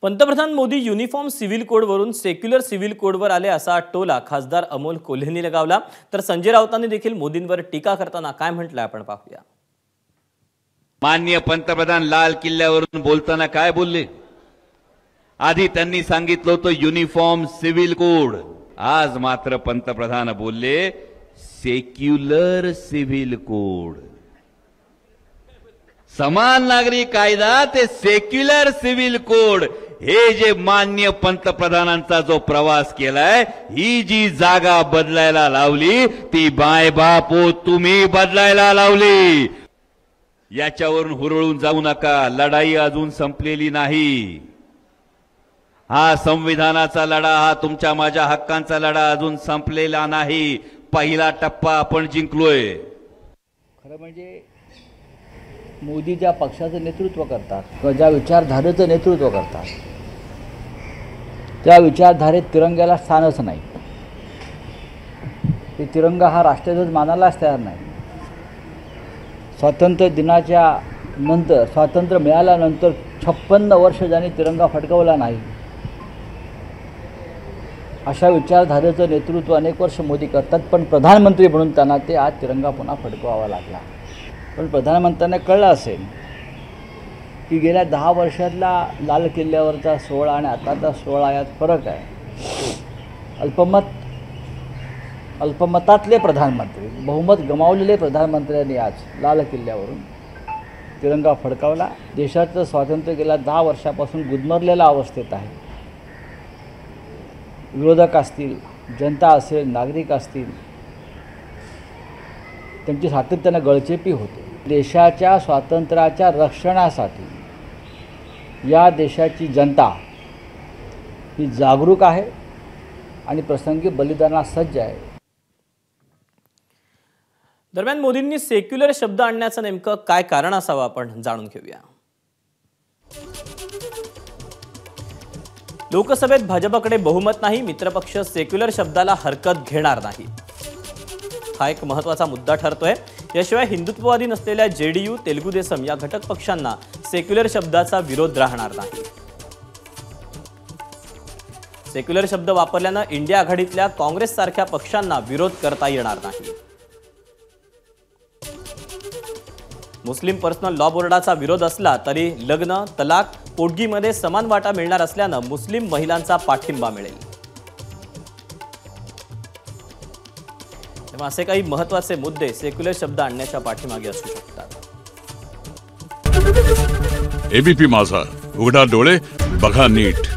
पंतप्रधान Modi uniform civil कोडवरून secular civil कोडवर आले असा टोला खासदार अमोल कोल्हेंनी लगावला। तर संजय राऊतांनी देखील मोदींवर टीका करताना काय म्हटलं आपण पाहूया। माननीय पंतप्रधान लाल किल्ल्यावरून बोलताना काय बोलले? आधी त्यांनी सांगितलं होतं युनिफॉर्म सिव्हिल कोड, आज मात्र पंतप्रधान बोलले सेक्युलर सिव्हिल कोड। समान नागरी कायदा ते सेक्युलर सिव्हिल कोड, हे जे माननीय पंतप्रधानांचा जो प्रवास केलाय, ही जी जागा बदलायला लावली ती बाय बापो तुम्ही बदलायला लावली। याच्यावरून हुरळून जाऊ नका, लढाई अजून संपलेली नाही। हा संविधानाचा लढा, हा तुमच्या माझ्या हक्कांचा लढा अजून संपलेला नाही। पहिला टप्पा आपण जिंकलोय। खरं म्हणजे मोदी ज्या पक्षाचं नेतृत्व करतात किंवा ज्या विचारधारेचं नेतृत्व करतात, त्या विचारधारेत तिरंग्याला स्थानच नाही। ते तिरंगा हा राष्ट्रध्वज मानायलाच तयार नाही। स्वातंत्र्य दिनाच्या नंतर, स्वातंत्र्य मिळाल्यानंतर 56 वर्ष ज्यांनी तिरंगा फडकवला नाही, अशा विचारधारेचं नेतृत्व अनेक वर्ष मोदी करतात। पण प्रधानमंत्री म्हणून त्यांना ते आज तिरंगा पुन्हा फडकवावा लागला। पण प्रधानमंत्र्यांना कळलं असेल की गेल्या 10 वर्षातला लाल किल्ल्यावरचा 16 आणि आताचा 16 यात फरक आहे। अल्पमतातले प्रधानमंत्री, बहुमत गमावलेले प्रधानमंत्र्यांनी आज लाल किल्ल्यावरून तिरंगा फडकावला। देशाचं स्वातंत्र्य गेल्या 10 वर्षापासून गुदमरलेल्या अवस्थेत आहे। विरोधक असतील, जनता असेल, नागरिक असतील, त्यांची सातत्याने गळचेपी होते। देशाच्या स्वातंत्र्याच्या रक्षणासाठी या देशाची जनता ही जागरूक आहे आणि प्रसंगी बलिदानास सज्ज आहे। दरम्यान मोदींनी सेक्युलर शब्द आणण्याचं नेमकं काय कारण असावं आपण जाणून घेऊया। लोकसभेत भाजपकडे बहुमत नाही, मित्रपक्ष सेक्युलर शब्दाला हरकत घेणार नाही, हा एक महत्त्वाचा मुद्दा ठरतोय। याशिवाय हिंदुत्ववादी नसलेल्या जेडीयू, तेलुगू देसम या घटक पक्षांना सेक्युलर शब्दाचा विरोध राहणार नाही। सेक्युलर शब्द वापरल्यानं इंडिया आघाडीतल्या काँग्रेस सारख्या पक्षांना विरोध करता येणार नाही। मुस्लिम पर्सनल लॉ बोर्डाचा विरोध असला तरी लग्न, तलाक, पोटगीमध्ये समान वाटा मिळणार असल्यानं मुस्लिम महिलांचा पाठिंबा मिळेल। तेव्हा असे काही महत्त्वाचे मुद्दे सेक्युलर शब्द आणण्याच्या पाठीमागे असू शकतात। एबीपी माझा, उघडा डोळे बघा नीट।